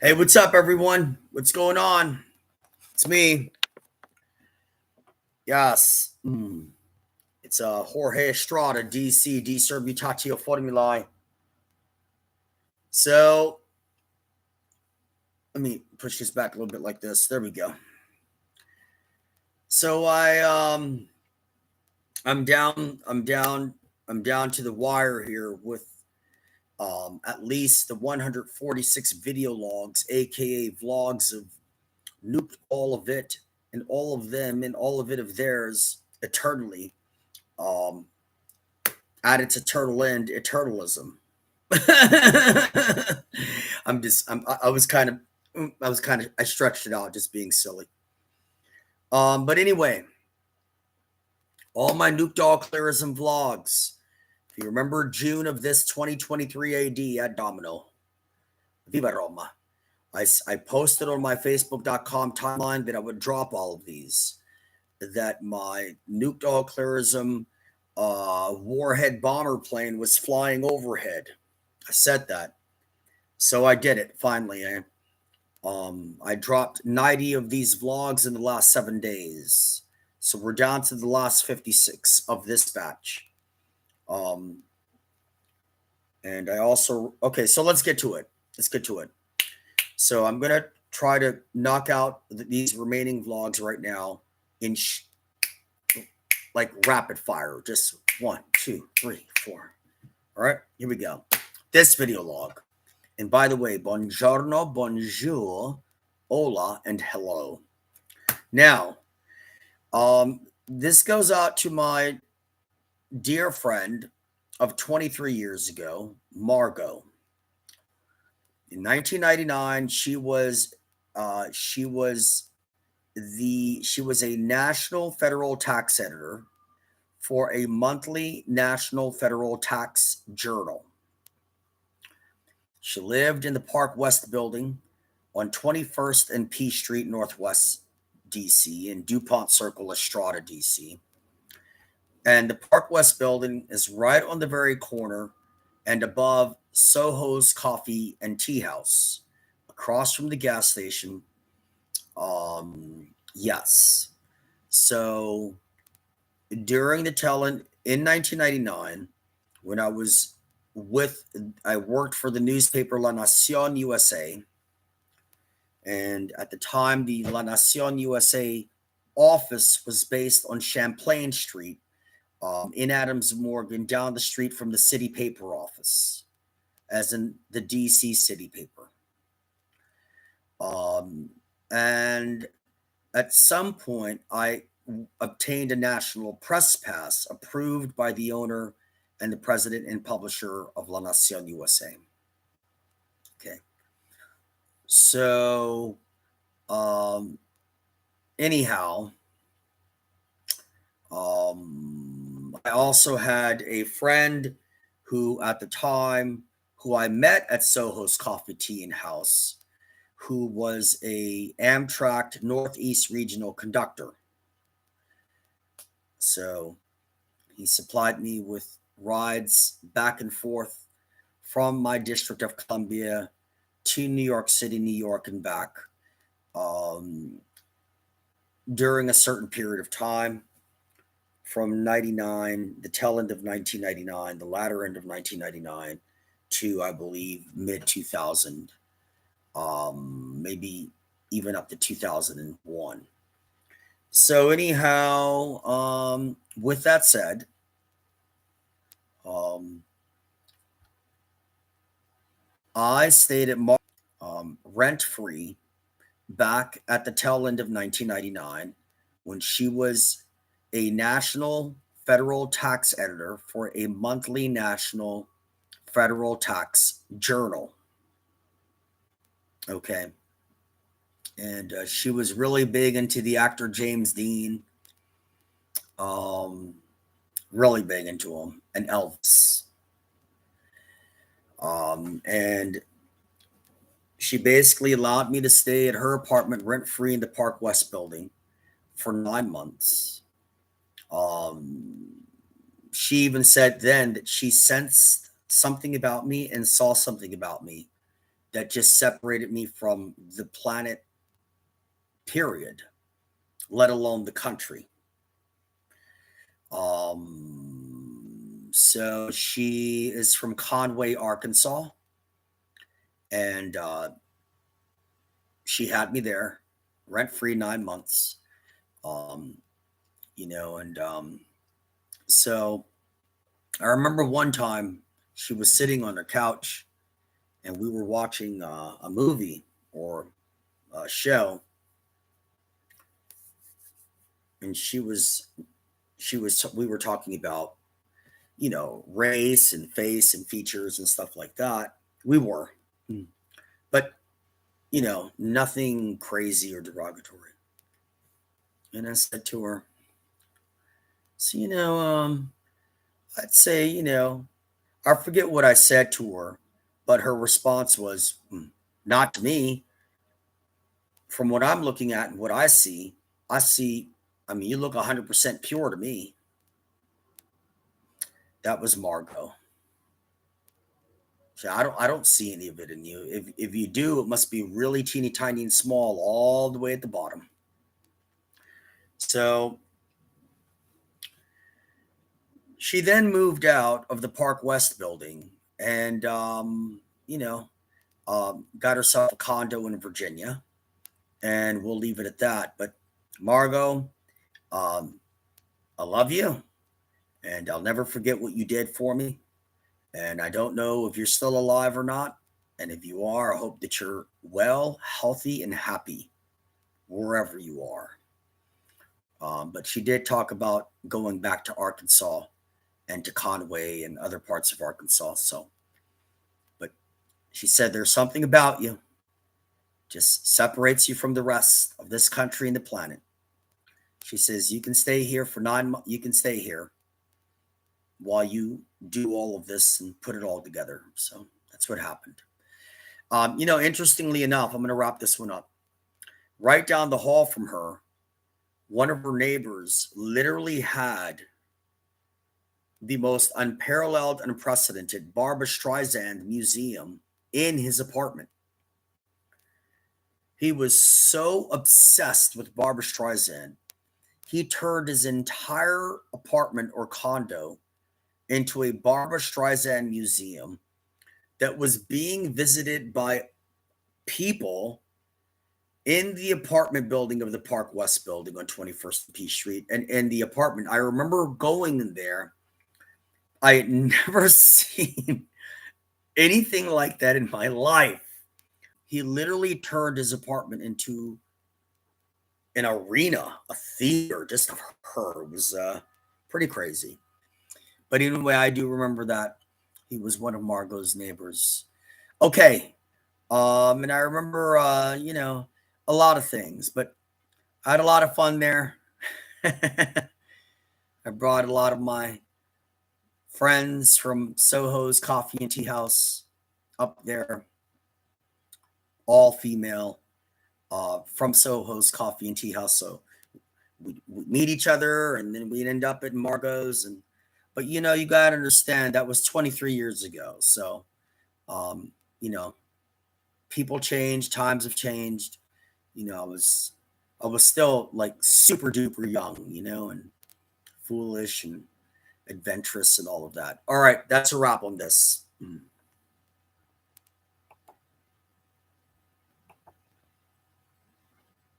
Hey, what's up, everyone? What's going on? It's me. Yes. It's Jorge Estrada, DC, Mutatio, Formulae. So, let me push this back a little bit like this. There we go. So I'm down to the wire here with at least the 146 video logs, aka vlogs of nuked all of it and all of them and all of it of theirs eternally, at its eternal end, eternalism. I stretched it out just being silly. But anyway, all my nuked all clearism vlogs. If you remember June of this 2023 AD at Domino, Viva Roma. I posted on my Facebook.com timeline that I would drop all of these, that my nuked all clearism warhead bomber plane was flying overhead. I said that. So I did it finally. I dropped 90 of these vlogs in the last 7 days. So we're down to the last 56 of this batch. And I also, okay, so let's get to it. So I'm going to try to knock out these remaining vlogs right now in like rapid fire. Just 1, 2, 3, 4. All right, here we go. This video log. And by the way, buongiorno, bonjour, hola, and hello. Now, this goes out to my dear friend of 23 years ago, Margot. In 1999, she was a national federal tax editor for a monthly national federal tax journal. She lived in the Park West building on 21st and P Street, Northwest DC, in DuPont Circle, Estrada, DC. And the Park West building is right on the very corner and above SOHO'S Coffee and Tea House, across from the gas station. Yes. So during the in 1999, when I worked for the newspaper La Nación USA. And at the time, the La Nación USA office was based on Champlain Street, in Adams Morgan, down the street from the city paper office, as in the DC city paper. And at some point, I obtained a national press pass approved by the owner and the president and publisher of La Nación USA. Okay. So, anyhow, I also had a friend who, at the time, who I met at SOHO'S Coffee, Tea, and House, who was a Amtrak Northeast Regional conductor. So he supplied me with rides back and forth from my District of Columbia to New York City, New York, and back during a certain period of time, from 99, the tail end of 1999, the latter end of 1999, to, I believe, mid-2000, maybe even up to 2001. So anyhow, with that said, I stayed at rent-free back at the tail end of 1999, when she was a national federal tax editor for a monthly national federal tax journal. Okay. And she was really big into the actor James Dean, really big into him, and Elvis. And she basically allowed me to stay at her apartment rent-free in the Park West building for 9 months. She even said then that she sensed something about me and saw something about me that just separated me from the planet, period, let alone the country. So she is from Conway, Arkansas, and she had me there rent free 9 months. So I remember one time she was sitting on her couch and we were watching a movie or a show, and we were talking about, race and face and features and stuff like that. We were, but nothing crazy or derogatory. And I said to her, so, I'd say, I forget what I said to her, but her response was, not to me. From what I'm looking at and what I see, you look 100% pure to me. That was Margot. So I don't see any of it in you. If you do, it must be really teeny tiny and small all the way at the bottom. So she then moved out of the Park West building and, got herself a condo in Virginia, and we'll leave it at that. But Margot, I love you, and I'll never forget what you did for me. And I don't know if you're still alive or not. And if you are, I hope that you're well, healthy, and happy wherever you are. But she did talk about going back to Arkansas and to Conway and other parts of Arkansas. But she said there's something about you just separates you from the rest of this country and the planet. She says you can stay here for 9 months. You can stay here while you do all of this and put it all together. So that's what happened. Interestingly enough, I'm going to wrap this one up. Right down the hall from her, one of her neighbors literally had the most unparalleled and unprecedented Barbra Streisand museum in his apartment. He was so obsessed with Barbra Streisand, he turned his entire apartment or condo into a Barbra Streisand museum that was being visited by people in the apartment building of the Park West building on 21st and P Street. And in the apartment, I remember going in there. I had never seen anything like that in my life. He literally turned his apartment into an arena, a theater, just of her. It was pretty crazy. But anyway, I do remember that he was one of Margot's neighbors. Okay. And I remember, a lot of things, but I had a lot of fun there. I brought a lot of my friends from SOHO'S Coffee and Tea House up there, all female, from SOHO'S Coffee and Tea House. So we meet each other, and then we'd end up at Margot's. But you got to understand that was 23 years ago. So, people change, times have changed. I was still like super duper young, and foolish and adventurous and all of that. All right, that's a wrap on this.